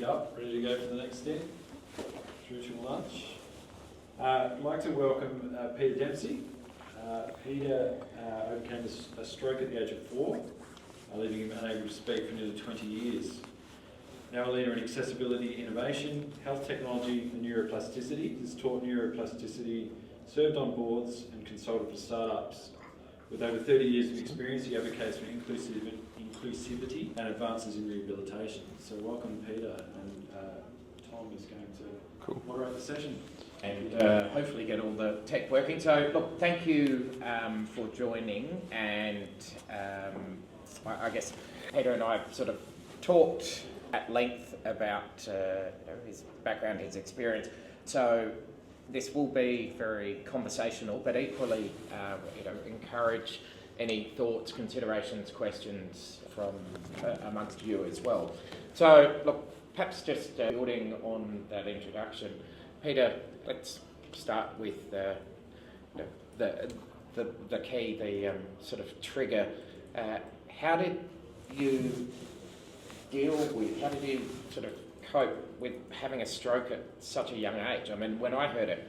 it up, ready to go for the next step, through to lunch. I'd like to welcome Peter Dempsey. Peter overcame a stroke at the age of 4, leaving him unable to speak for nearly 20 years. Now a leader in accessibility, innovation, health technology and neuroplasticity. He's taught neuroplasticity, served on boards and consulted for startups. With over 30 years of experience, he advocates for inclusivity and advances in rehabilitation. So welcome, Peter, and Tom is going to moderate the session. And hopefully get all the tech working. So look, thank you for joining, and I guess Peter and I have sort of talked at length about his background, his experience. So this will be very conversational, but equally encourage any thoughts, considerations, questions from amongst you as well. So look, perhaps just building on that introduction, Peter, let's start with the key, the sort of trigger. How did you how did you sort of cope with having a stroke at such a young age? I mean, when I heard it,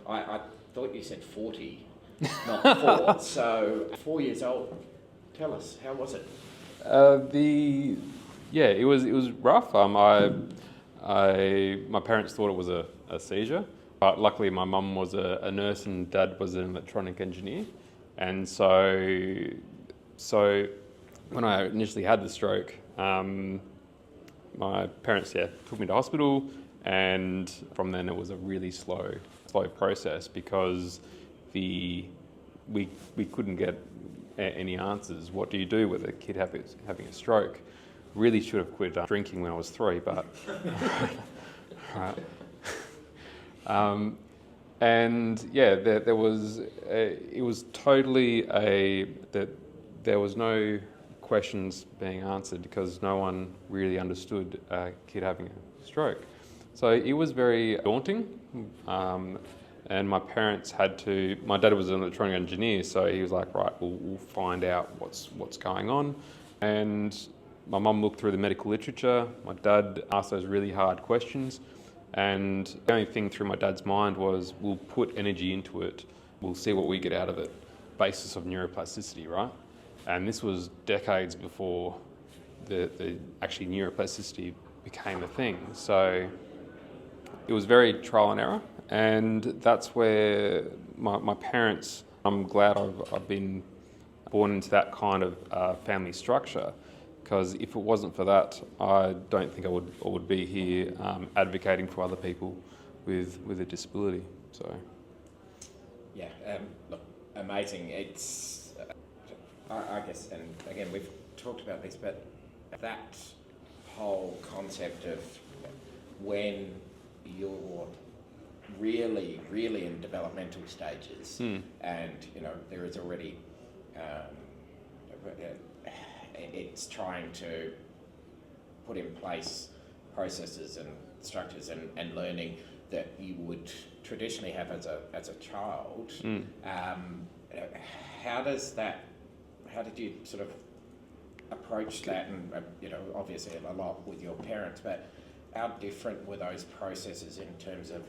I thought you said 40, not 4. So 4 years old. Tell us, how was it? It was rough. My parents thought it was a seizure, but luckily my mum was a nurse and dad was an electronic engineer, and so when I initially had the stroke, my parents took me to hospital, and from then it was a really slow process because we couldn't get any answers. What do you do with a kid having a stroke? Really should have quit drinking when I was 3, but right. It was totally there was no questions being answered because no one really understood a kid having a stroke. So it was very daunting, and my parents my dad was an electronic engineer, so he was like, right, we'll find out what's going on. And my mum looked through the medical literature, my dad asked those really hard questions, and the only thing through my dad's mind was, we'll put energy into it, we'll see what we get out of it, basis of neuroplasticity, right? And this was decades before the actually neuroplasticity became a thing. So it was very trial and error, and that's where my parents, I'm glad I've been born into that kind of family structure, because if it wasn't for that, I don't think I would be here advocating for other people with a disability. So yeah, look, amazing. It's I guess, and again we've talked about this, but that whole concept of when you're really in developmental stages, and there is already it's trying to put in place processes and structures and learning that you would traditionally have as a child. How did you sort of approach that? And obviously a lot with your parents, but how different were those processes in terms of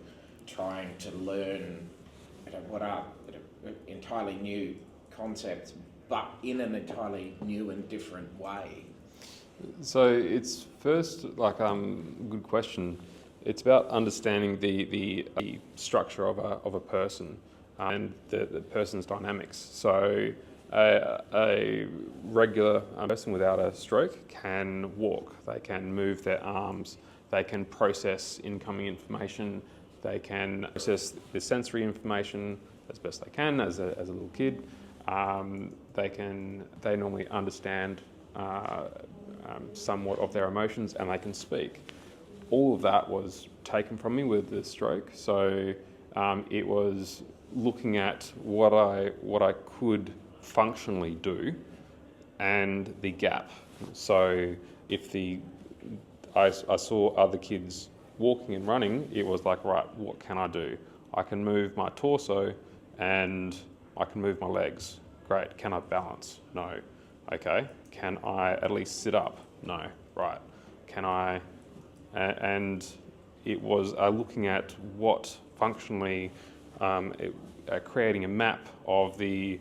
trying to learn what are entirely new concepts, but in an entirely new and different way? So it's first, good question. It's about understanding the structure of a person and the person's dynamics. So a regular person without a stroke can walk, they can move their arms, they can process incoming information, they can process the sensory information as best they can as a little kid. They normally understand somewhat of their emotions, and they can speak. All of that was taken from me with the stroke. So it was looking at what I could functionally do and the gap. So if I saw other kids walking and running, it was like, right, what can I do? I can move my torso and I can move my legs. Great. Can I balance? No. Okay. Can I at least sit up? No. Right. Can I and it was looking at what functionally, creating a map of do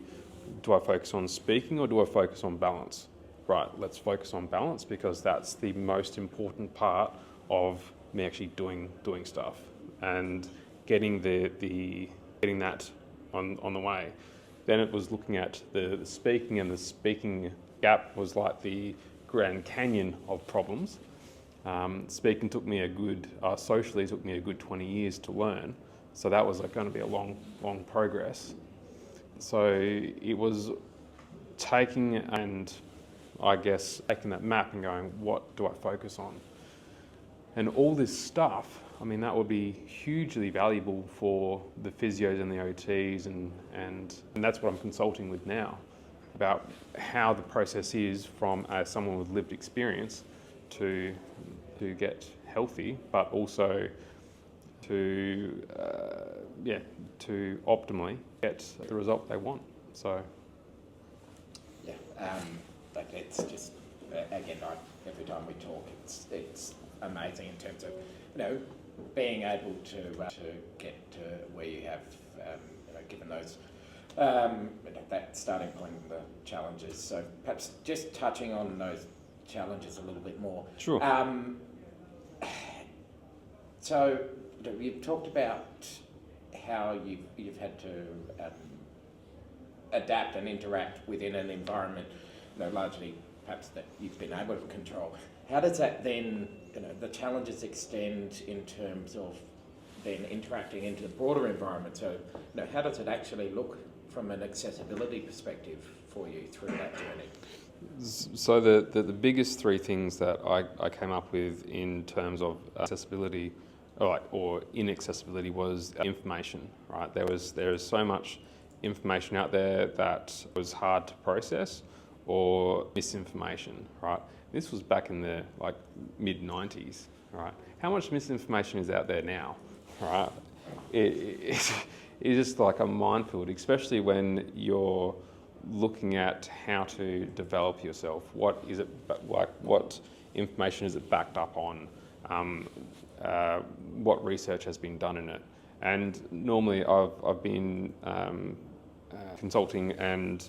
I focus on speaking or do I focus on balance? Right, let's focus on balance because that's the most important part of me actually doing stuff and getting getting that on the way. Then it was looking at the speaking, and the speaking gap was like the Grand Canyon of problems. Speaking took me socially took me a good 20 years to learn, so that was going to be a long progress. So it was taking that map and going, what do I focus on? And all this stuff, I mean, that would be hugely valuable for the physios and the OTs, and that's what I'm consulting with now, about how the process is from someone with lived experience to get healthy, but also to optimally get the result they want. So yeah, but it's just again, every time we talk, it's amazing in terms of being able to get to where you have given those that starting point and the challenges. So perhaps just touching on those challenges a little bit more. Sure. So you've talked about how you've had to adapt and interact within an environment, largely perhaps that you've been able to control. How does that then, the challenges extend in terms of then interacting into the broader environment? So, how does it actually look from an accessibility perspective for you through that journey? So the biggest three things that I came up with in terms of accessibility or inaccessibility was information, right? There is so much information out there that was hard to process, or misinformation, right? This was back in the mid-90s, right? How much misinformation is out there now, right? It's just like a minefield, especially when you're looking at how to develop yourself. What is it like? What information is it backed up on? What research has been done in it? And normally, I've been consulting and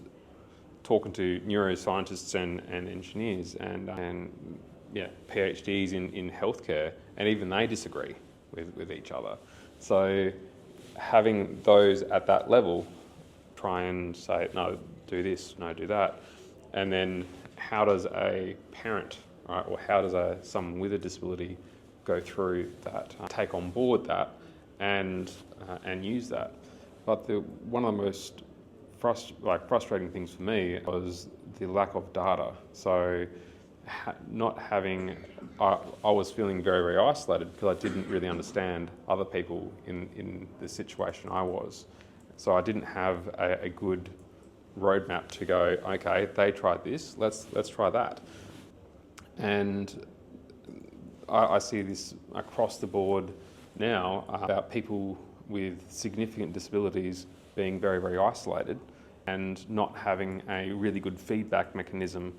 talking to neuroscientists and engineers and PhDs in healthcare, and even they disagree with each other. So having those at that level try and say, no, do this, no, do that, and then how does a parent, right, or how does someone with a disability go through that, take on board that, and use that. But one of the most frustrating things for me was the lack of data. So not having, I was feeling very, very isolated because I didn't really understand other people in the situation I was. So I didn't have a good roadmap to go, okay, they tried this, let's try that. And I see this across the board now about people with significant disabilities being very, very isolated and not having a really good feedback mechanism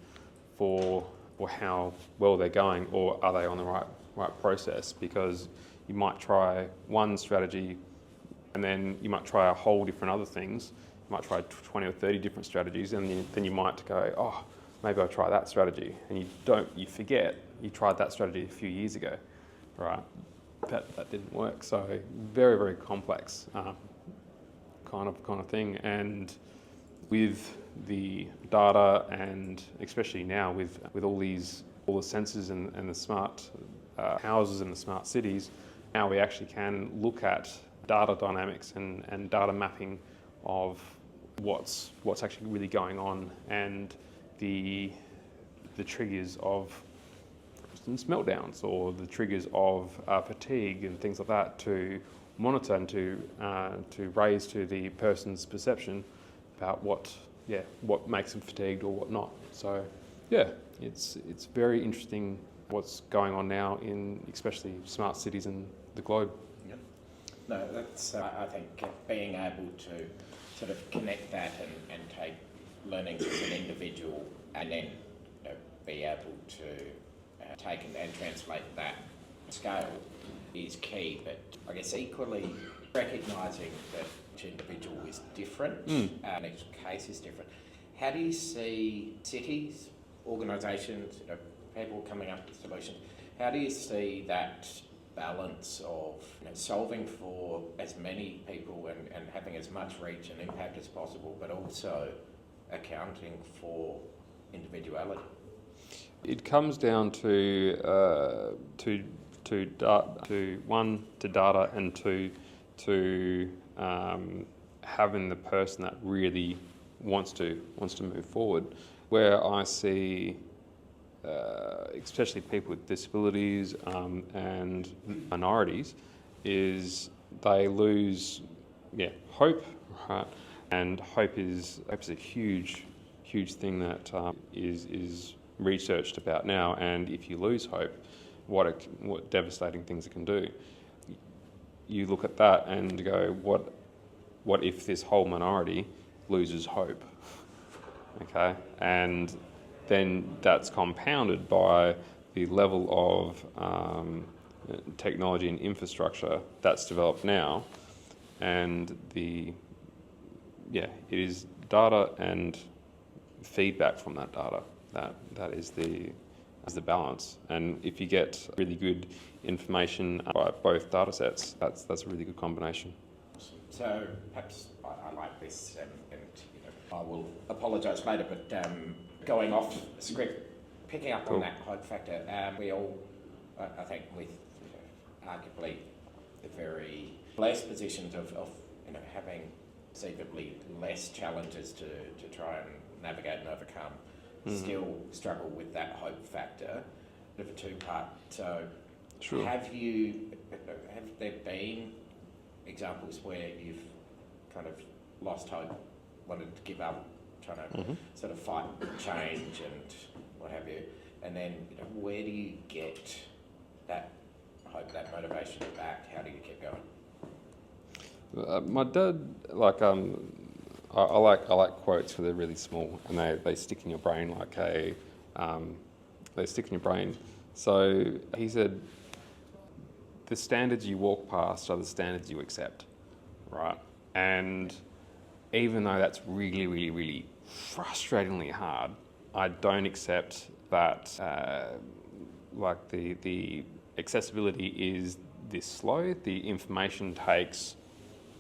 for how well they're going, or are they on the right process, because you might try one strategy and then you might try a whole different other things. You might try 20 or 30 different strategies, and then you might go, oh, maybe I'll try that strategy, and you forget you tried that strategy a few years ago, right? That didn't work. So very, very complex kind of thing. And with the data, and especially now with all the sensors and the smart houses and the smart cities, now we actually can look at data dynamics and data mapping of what's actually really going on, and the triggers of, for instance, meltdowns, or the triggers of fatigue and things like that, to monitor and to raise to the person's perception about what makes them fatigued or what not. So it's very interesting what's going on now in especially smart cities and the globe. Yep. No, that's I think being able to sort of connect that and take learnings as an individual, and then be able to take and translate that scale is key, but I guess equally recognising that each individual is different and each case is different. How do you see cities, organisations, people coming up with solutions, how do you see that balance of solving for as many people and having as much reach and impact as possible, but also accounting for individuality? It comes down to one, to data, and to having the person that really wants to move forward. Where I see, especially people with disabilities and minorities, is they lose hope, right? And hope is a huge thing that is researched about now. And if you lose hope, what devastating things it can do. You look at that and go, what if this whole minority loses hope? Okay, and then that's compounded by the level of technology and infrastructure that's developed now, and it is data and feedback from that data that is the balance. And if you get really good information by both data sets, that's a really good combination. So perhaps I like this, and I will apologise later, but going off script, picking up on that hope factor, we all, I think, with arguably the very blessed positions of having conceivably less challenges to try and navigate and overcome, still struggle with that hope factor. Bit of a two-part. So, sure. Have there been examples where you've kind of lost hope, wanted to give up, trying to sort of fight change and what have you, and then where do you get that hope, that motivation back? How do you keep going? My dad, I like quotes because they're really small and they stick in your brain they stick in your brain. So he said, the standards you walk past are the standards you accept, right? And even though that's really, really, really frustratingly hard, I don't accept that the accessibility is this slow. The information takes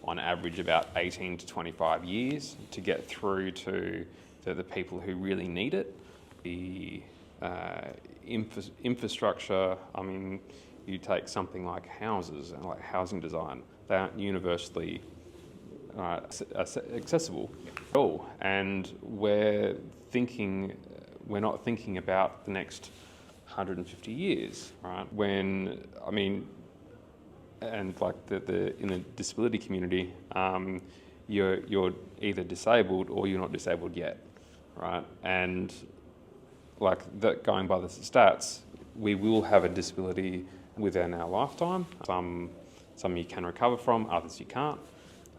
on average about 18 to 25 years to get through to the people who really need it. The infrastructure, I mean, you take something like houses and like housing design, they aren't universally accessible at all. And we're not thinking about the next 150 years, right? And like in the disability community, you're either disabled or you're not disabled yet, right? And like that, going by the stats, we will have a disability within our lifetime. Some you can recover from, others you can't.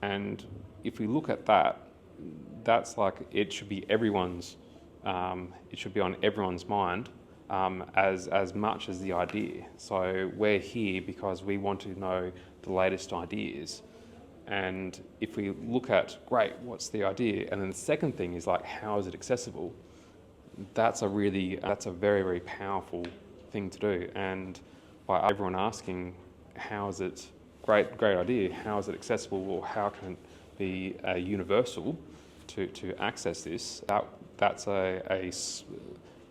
And if we look at that, that's like it should be everyone's. It should be on everyone's mind. As much as the idea. So we're here because we want to know the latest ideas. And if we look at, great, what's the idea? And then the second thing is like, how is it accessible? That's a very, very powerful thing to do. And by everyone asking, how is it, great idea, how is it accessible, or how can it be universal to access this?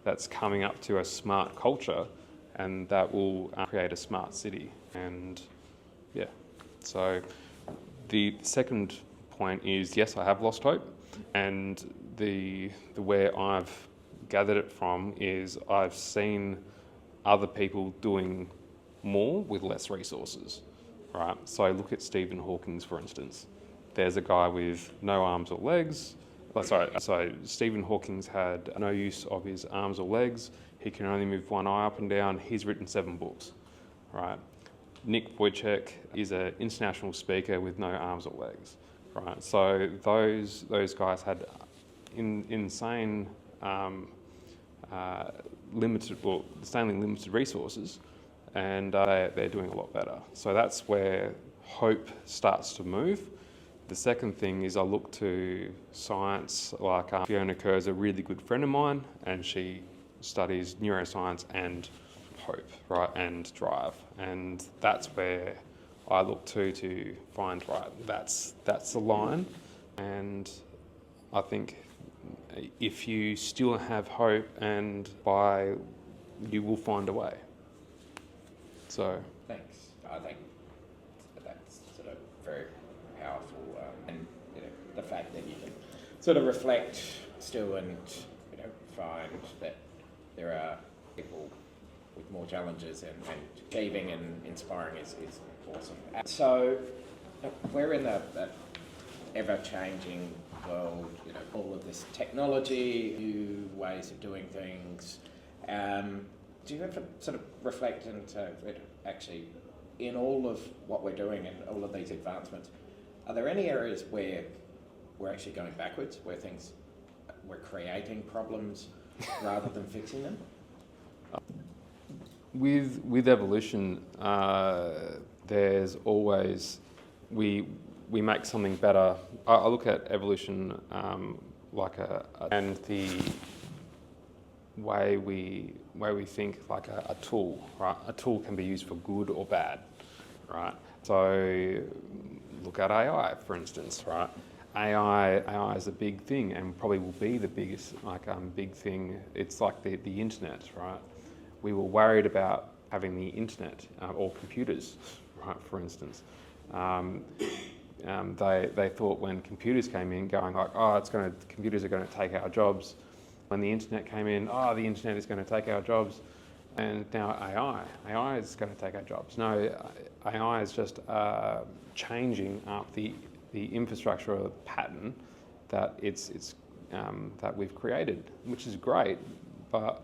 That's coming up to a smart culture, and that will create a smart city. And so the second point is, yes, I have lost hope, and the where I've gathered it from is I've seen other people doing more with less resources, right? So look at Stephen Hawking, for instance. There's a guy with no arms or legs. So Stephen Hawking's had no use of his arms or legs. He can only move one eye up and down. He's written 7 books, right? Nick Wojcik is an international speaker with no arms or legs, right? So those guys had insanely limited resources, and they're doing a lot better. So that's where hope starts to move. The second thing is I look to science, like Fiona Kerr is a really good friend of mine, and she studies neuroscience and hope, right, and drive. And that's where I look to find, right, that's the line. And I think if you still have hope you will find a way. So. Thanks. I think that's sort of very powerful, and the fact that you can sort of reflect still and find that there are people with more challenges and achieving and inspiring is awesome. So we're in that ever-changing world, all of this technology, new ways of doing things. Do you ever sort of reflect into actually in all of what we're doing and all of these advancements, are there any areas where we're actually going backwards, where we're creating problems rather than fixing them? With evolution, there's always we make something better. I look at evolution and the way we think like a tool, right? A tool can be used for good or bad, right? So look at AI, for instance, right? AI is a big thing and probably will be the biggest big thing. It's like the internet, right? We were worried about having the internet or computers, right? For instance, they thought when computers came in, going like, computers are going to take our jobs. When the internet came in, the internet is going to take our jobs. And now AI is going to take our jobs. No, AI is just changing up the infrastructure or the pattern that that we've created, which is great. But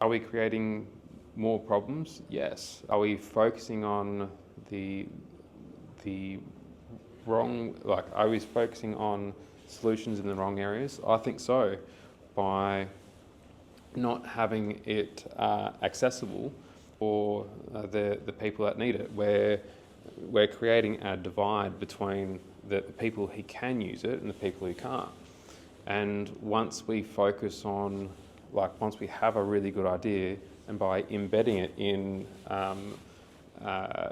are we creating more problems? Yes. Are we focusing on the wrong? Are we focusing on solutions in the wrong areas? I think so. By not having it accessible for the people that need it, we're creating a divide between the people who can use it and the people who can't. And once we focus on, once we have a really good idea, and by embedding it in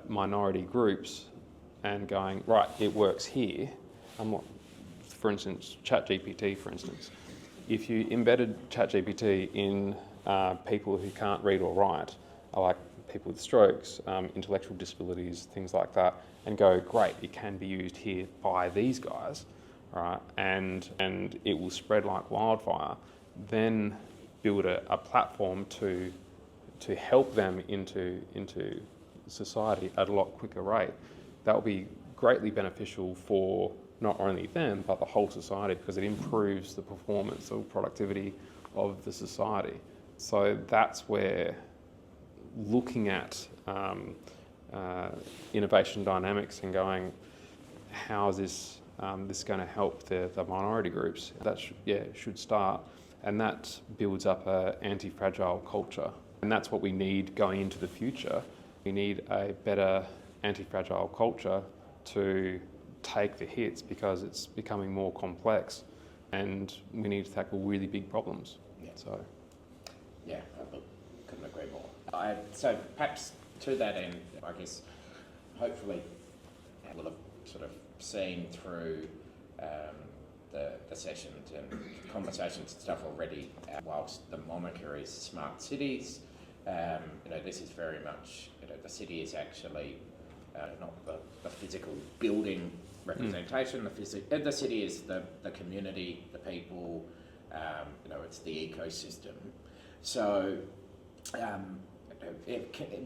minority groups and going, right, it works here. For instance, ChatGPT, for instance. If you embedded ChatGPT in people who can't read or write, like people with strokes, intellectual disabilities, things like that, and go, great, it can be used here by these guys, right? And it will spread like wildfire. Then build a platform to help them into society at a lot quicker rate. That will be greatly beneficial for not only them, but the whole society, because it improves the performance or productivity of the society. So that's where looking at innovation dynamics and going, how is this going to help the minority groups? That should start, and that builds up an anti-fragile culture. And that's what we need going into the future. We need a better anti-fragile culture to take the hits, because it's becoming more complex and we need to tackle really big problems. Yeah. So. Yeah, I couldn't agree more. So perhaps to that end, I guess, hopefully we'll have sort of seen through the sessions and conversations and stuff already, whilst the moniker is smart cities, this is very much, the city is actually not the physical building representation. The city is the community, the people, it's the ecosystem. So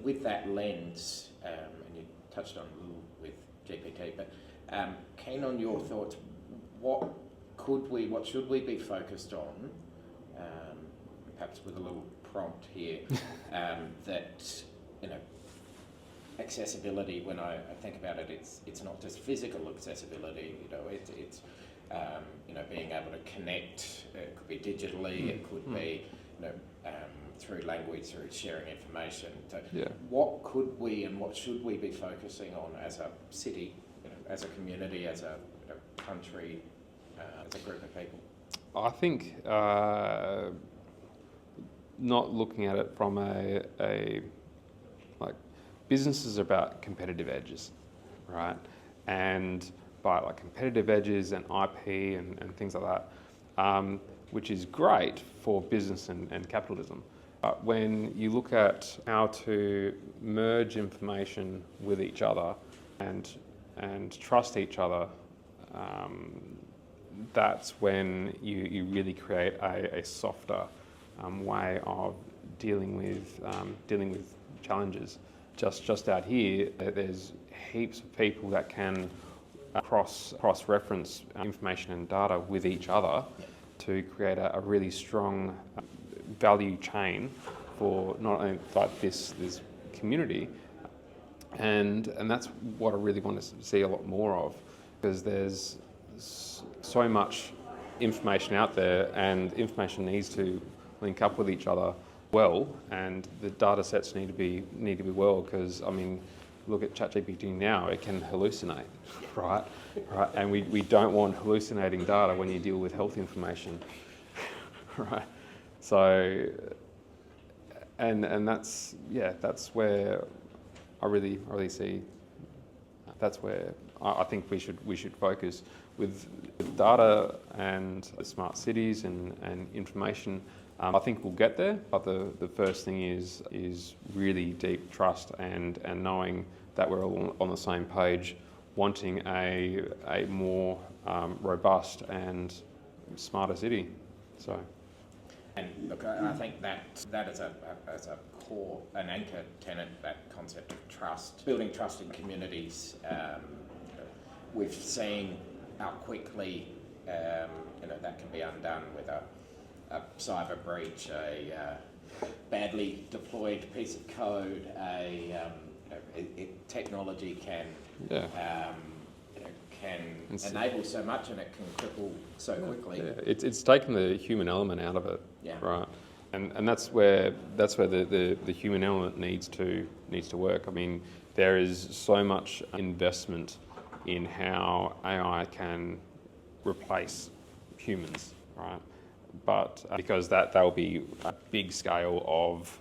with that lens, and you touched on a little with GPT, but keen on your thoughts, what should we be focused on, perhaps with a little prompt here, that, accessibility, when I think about it, it's not just physical accessibility, it's being able to connect. It could be digitally, it could be through language, through sharing information. So Yeah. what could we and what should we be focusing on as a city, as a community, as a country, as a group of people? I think not looking at it from a like business is about competitive edges, right? And by like competitive edges and IP and things like that, which is great for business and capitalism. But when you look at how to merge information with each other and trust each other, that's when you really create a softer way of dealing with challenges. Just out here, there's heaps of people that can cross-reference information and data with each other to create a really strong value chain for not only like this community, and that's what I really want to see a lot more of, because there's so much information out there, and information needs to link up with each other well, and the data sets need to be well, because I mean, look at ChatGPT now, it can hallucinate, right? And we don't want hallucinating data when you deal with health information, right? So, and that's where I really see, that's where I think we should focus with data and smart cities and information. I think we'll get there, but the first thing is really deep trust and knowing that we're all on the same page, wanting a more robust and smarter city. So. And look, I think that is a core, an anchor tenet, that concept of trust, building trust in communities. We've seen how quickly that can be undone with a cyber breach, a badly deployed piece of code, technology can enable so much, and it can cripple so quickly. Yeah, it's taken the human element out of it, right? And that's where the human element needs to work. I mean, there is so much investment in how AI can replace humans, right? But because that will be a big scale of,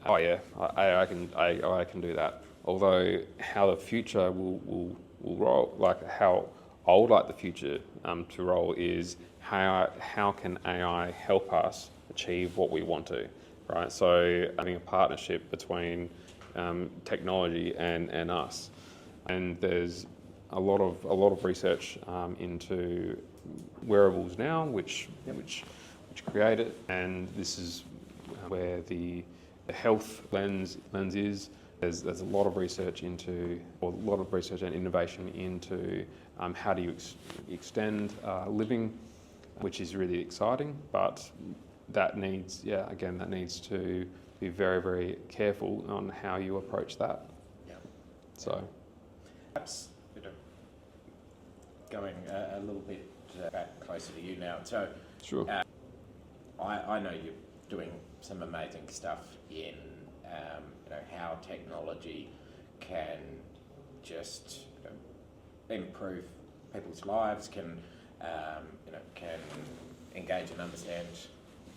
AI can do that. Although how the future will roll, like how I would like the future to roll, is how can AI help us achieve what we want to, right? So having a partnership between technology and us, and there's a lot of research into wearables now, which create it, and this is where the health lens is. There's a lot of research and innovation into how do you extend living, which is really exciting, but that needs to be very, very careful on how you approach that. Yeah. So perhaps going a little bit back closer to you now. So sure. I know you're doing some amazing stuff in how technology can just improve people's lives, can engage and understand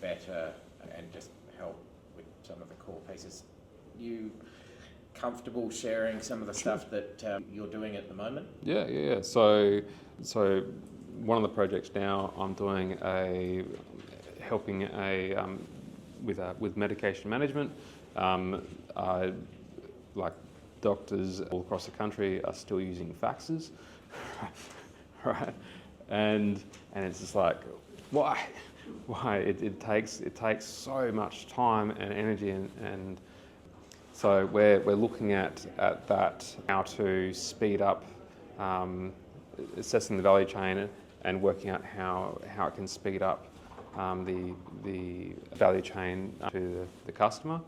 better, and just help with some of the core pieces. You comfortable sharing some of the stuff that you're doing at the moment? Yeah. So one of the projects now I'm doing helping with medication management. Like doctors all across the country are still using faxes, right? And it's just like, why? It takes so much time and energy, and so we're looking at that, how to speed up assessing the value chain and working out how it can speed up the value chain to the customer.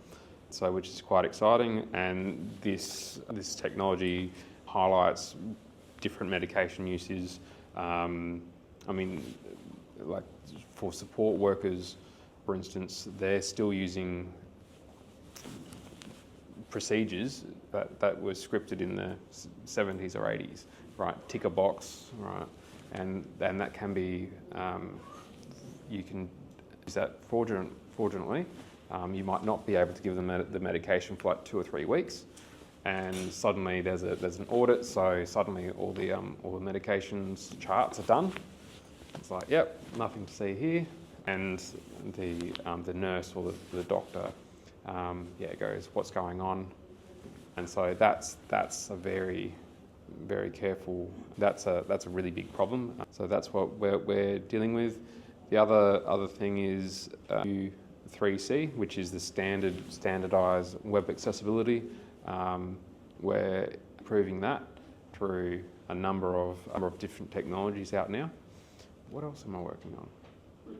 So, which is quite exciting, and this technology highlights different medication uses. I mean, like for support workers, for instance, they're still using procedures that were scripted in the 70s or 80s, right? Tick a box, right? And that can be, you can use that fraudulently. You might not be able to give them the medication for like 2 or 3 weeks, and suddenly there's an audit, so suddenly all the medications charts are done. It's like, yep, nothing to see here, and the nurse or the doctor, goes, what's going on? And so that's a very, very careful. That's a really big problem. So that's what we're dealing with. The other thing is 3C, which is the standardised web accessibility. We're improving that through a number of different technologies out now. What else am I working on?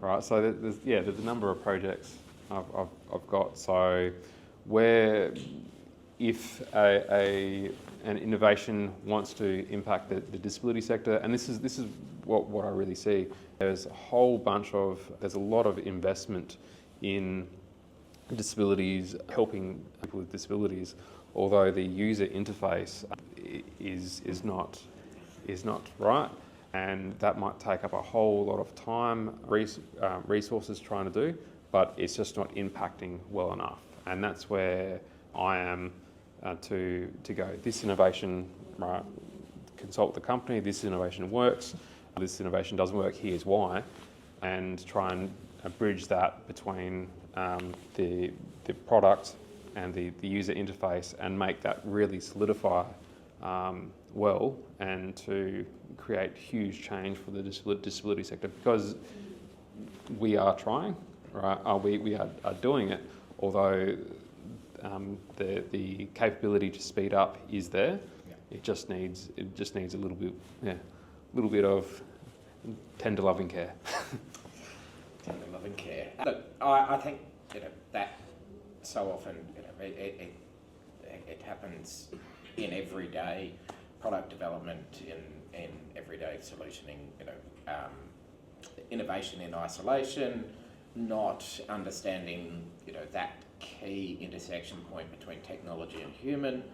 Right, so there's a number of projects I've got. So where if an innovation wants to impact the disability sector, and this is what I really see. There's a lot of investment in disabilities, helping people with disabilities, although the user interface is not right, and that might take up a whole lot of time, resources trying to do, but it's just not impacting well enough. And that's where I am to go. This innovation, right, consult the company, this innovation works, this innovation doesn't work, here's why, and try and bridge that between the product and the user interface, and make that really solidify well, and to create huge change for the disability sector, because we are trying, right? We are doing it, although the capability to speed up is there. Yeah. It just needs a little bit of tender loving care. Tender loving care. Look, I think that so often it happens in everyday product development, in everyday solutioning. Innovation in isolation, not understanding that key intersection point between technology and human.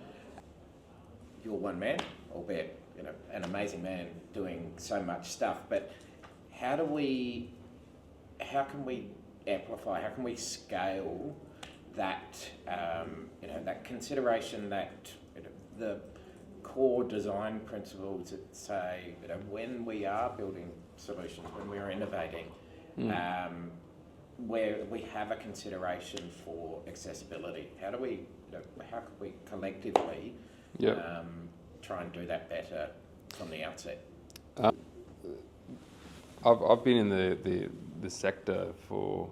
You're one man, albeit an amazing man doing so much stuff, but how can we amplify, how can we scale that that consideration, that the core design principles that say when we are building solutions, when we are innovating, where we have a consideration for accessibility. How can we collectively try and do that better from the outset? I've been in the sector for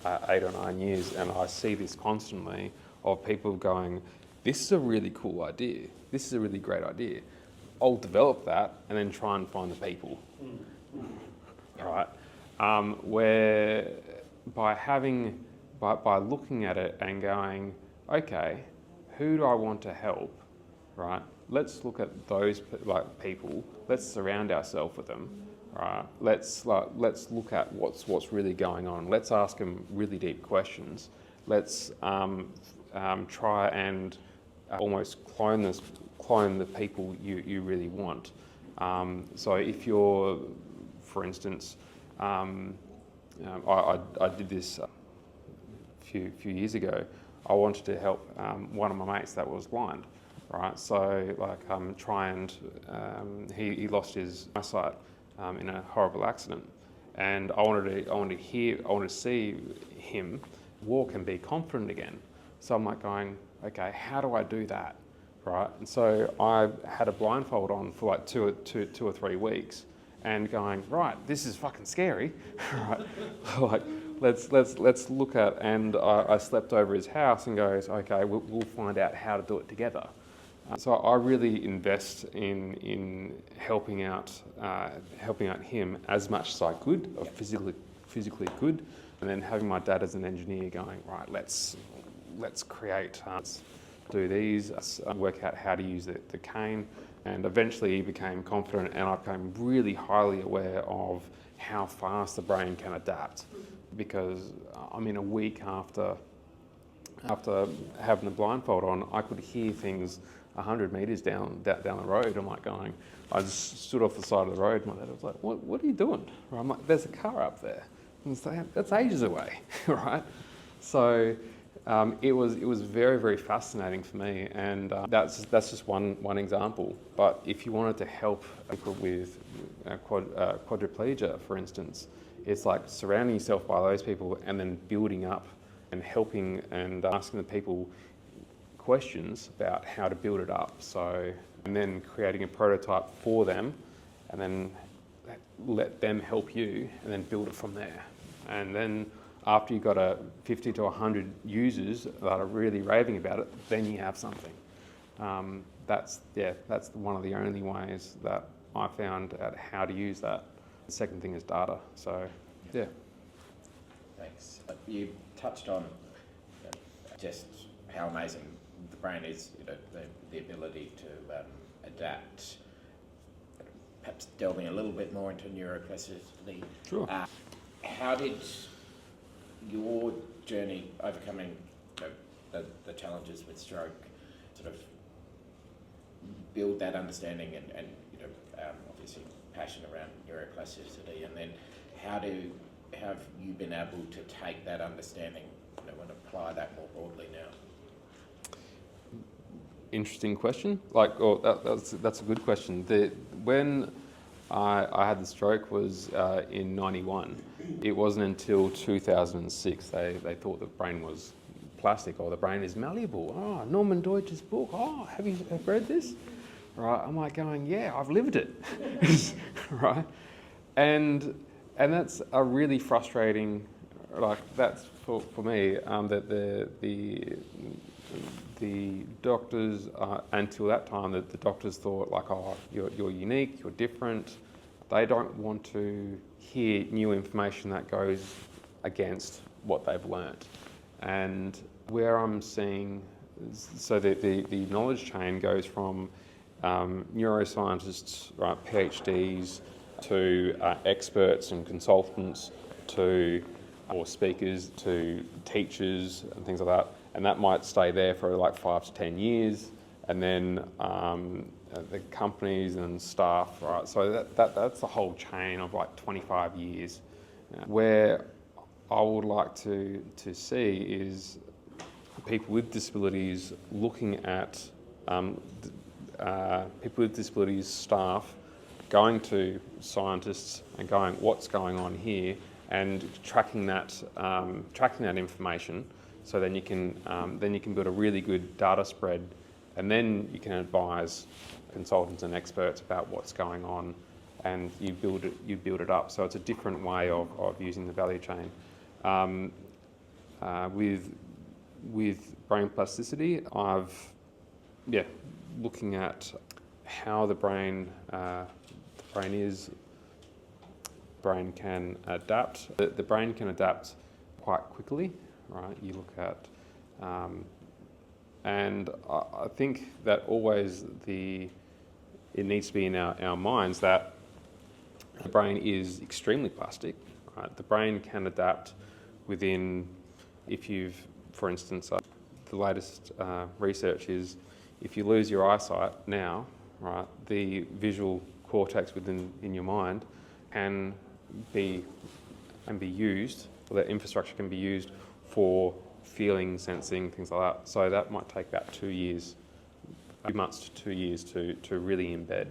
8 or 9 years, and I see this constantly of people going, this is a really cool idea, this is a really great idea, I'll develop that and then try and find the people. Right? Where by looking at it and going, okay, who do I want to help? Right? Let's look at those people. Let's surround ourselves with them. Right? Let's look at what's really going on. Let's ask them really deep questions. Let's try and almost clone the people you really want. So if you're, for instance, I did this a few years ago. I wanted to help one of my mates that was blind, right? So try and he lost his eyesight in a horrible accident, and I wanted to see him walk and be confident again. So I'm like going, okay, how do I do that, right? And so I had a blindfold on for like two or 3 weeks, and going, right, this is fucking scary, right? Like, let's look at, and I slept over his house and goes, okay, we'll find out how to do it together. So I really invest in helping out him as much as I could, or physically could, and then having my dad as an engineer going, right, let's create, do these, work out how to use the cane, and eventually he became confident, and I became really highly aware of how fast the brain can adapt. because I mean, a week after having the blindfold on, I could hear things 100 metres down the road. I'm like going, I just stood off the side of the road. My dad was like, "What are you doing?" I'm like, "There's a car up there." And it's like, that's ages away, right? So it was very, very fascinating for me, and that's just one example. But if you wanted to help people with quadriplegia, for instance, it's like surrounding yourself by those people and then building up and helping and asking the people questions about how to build it up. So, and then creating a prototype for them, and then let them help you, and then build it from there. And then after you've got 50 to 100 users that are really raving about it, then you have something. That's one of the only ways that I found out how to use that. The second thing is data. So, yeah. Thanks. You touched on just how amazing the brain is, the ability to adapt. Perhaps delving a little bit more into neuroplasticity. Sure. How did your journey overcoming the challenges with stroke sort of build that understanding and obviously passion around neuroplasticity, and then how have you been able to take that understanding and apply that more broadly now? Interesting question. That's a good question. When I had the stroke was in '91. It wasn't until 2006 they thought the brain was plastic, or the brain is malleable. Oh, Norman Deutsch's book. Oh, have you read this? Right. I'm like going, yeah, I've lived it. Right. And that's a really frustrating. Like that's for me that the doctors until that time that the doctors thought like, oh, you're unique, you're different. They don't want to hear new information that goes against what they've learnt. And where I'm seeing, so the knowledge chain goes from neuroscientists, right, PhDs, to experts and consultants, or speakers, to teachers and things like that. And that might stay there for like 5 to 10 years, and then the companies and staff, right? So that's the whole chain of like 25 years. Where I would like to see is people with disabilities looking at people with disabilities staff going to scientists and going, what's going on here, and tracking that information. So then you can build a really good data spread, and then you can advise consultants and experts about what's going on, and you build it up. So it's a different way of using the value chain. With brain plasticity, looking at how the brain can adapt. The brain can adapt quite quickly, right? You look at, and I think that always it needs to be in our minds that the brain is extremely plastic, right? The brain can adapt within, for instance, the latest research is if you lose your eyesight now, right, the visual cortex in your mind can be used, or that infrastructure can be used for feeling, sensing, things like that. So that might take about 2 years, a few months to 2 years to really embed.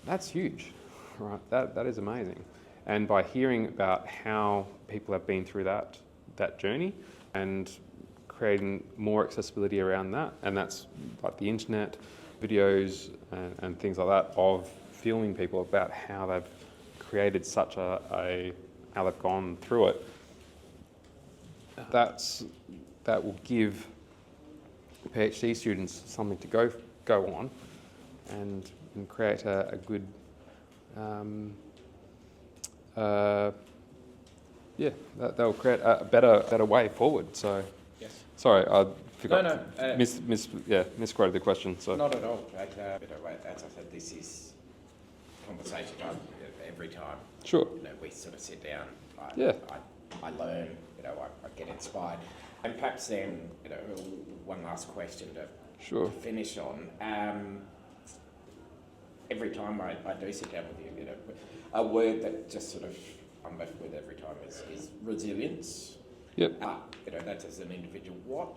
That's huge, right? That is amazing. And by hearing about how people have been through that journey and creating more accessibility around that, and that's like the internet, videos and things like that of filming people about how they've created such how they've gone through it. That will give PhD students something to go on and create a good that will create a better way forward. So Yes. Sorry, I forgot. No. Misquoted the question. So Not at all. As I said, this is conversation every time. Sure. We sort of sit down. Yeah. I I learn, I get inspired. And perhaps then, one last question to Sure. finish on. Every time I do sit down with you, a word that just sort of I'm left with every time is resilience. Yep. That's as an individual. What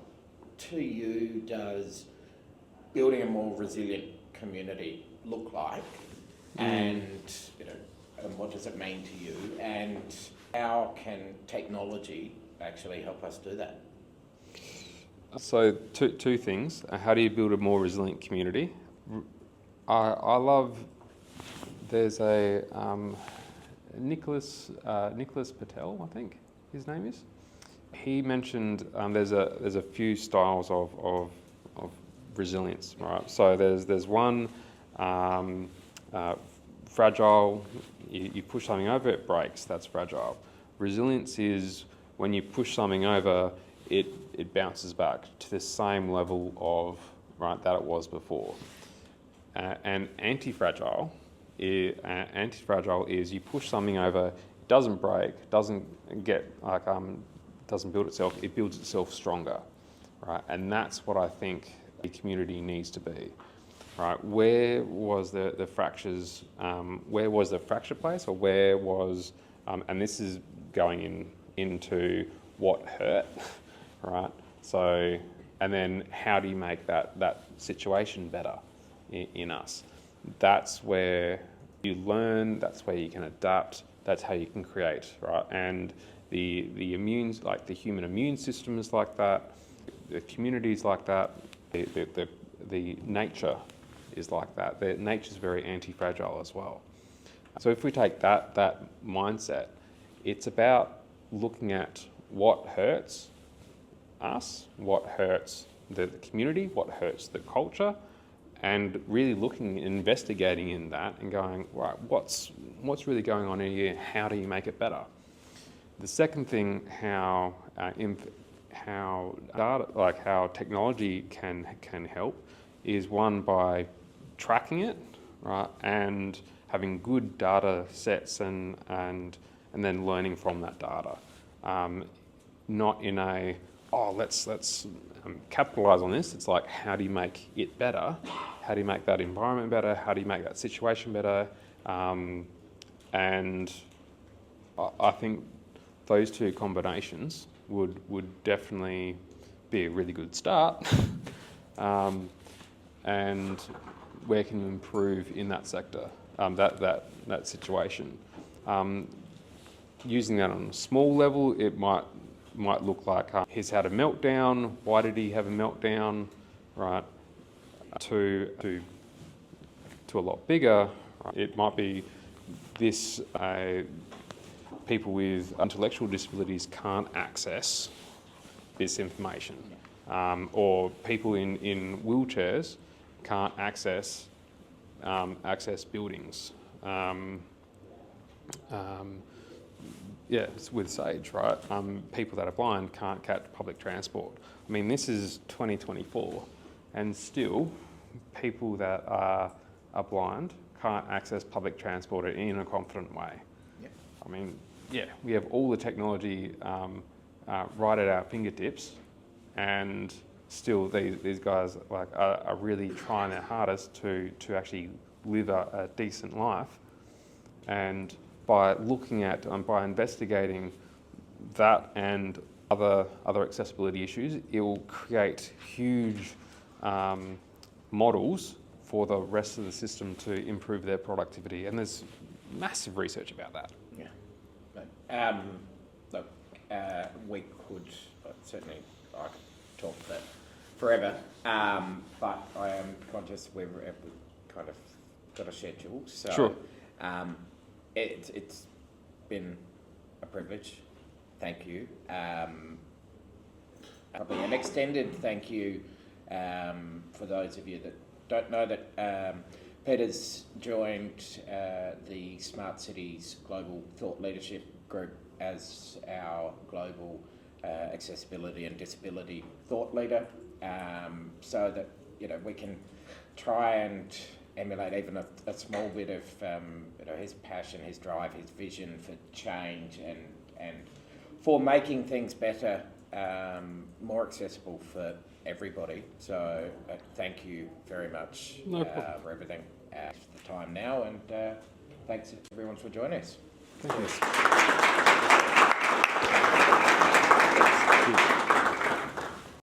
to you does building a more resilient community look like? And, and what does it mean to you? And how can technology actually help us do that? So two things. How do you build a more resilient community? I love. There's a Nicholas Patel, I think his name is. He mentioned there's a few styles of resilience, right? So there's one fragile. You push something over, it breaks. That's fragile. Resilience is when you push something over, it bounces back to the same level of that it was before. And anti-fragile is you push something over, it doesn't break, doesn't build itself, it builds itself stronger, right? And that's what I think the community needs to be, right? Where was the fractures? Where was the fracture place, or where was? And this is going into what hurt, right? So, and then how do you make that situation better in us? That's where you learn, that's where you can adapt, that's how you can create, right? And the human immune system is like that, the community is like that, the nature is like that. The nature's very anti-fragile as well. So if we take that mindset, it's about looking at what hurts us, what hurts the community, what hurts the culture, and really looking, investigating in that and going, right, what's really going on in here? How do you make it better? The second thing, how technology can help, is one by tracking it, right, and having good data sets and then learning from that data, not in a let's capitalize on this. It's like, how do you make it better? How do you make that environment better? How do you make that situation better? And I think those two combinations would definitely be a really good start. And where can you improve in that sector, that situation? Using that on a small level, it might look like he's had a meltdown. Why did he have a meltdown? Right. To a lot bigger, right? It might be this. People with intellectual disabilities can't access this information, or people in wheelchairs can't access buildings. It's with SAGE, right? People that are blind can't catch public transport. I mean, this is 2024, and still people that are blind can't access public transport in a confident way. Yep. I mean, we have all the technology right at our fingertips, and still these guys are really trying their hardest to actually live a decent life. And by looking at by investigating that and other accessibility issues, it will create huge models for the rest of the system to improve their productivity. And there's massive research about that. Yeah. We could certainly, I could talk for forever, but I am conscious we've kind of got a schedule. So, sure. It's been a privilege. Thank you. Probably an extended thank you for those of you that don't know that Peter's joined the Smart Cities Global Thought Leadership Group as our global accessibility and disability thought leader, so that we can try and emulate even a small bit of his passion, his drive, his vision for change, and for making things better, more accessible for everybody. So thank you very much No problem. for everything at the time now, and thanks everyone for joining us. Thank you.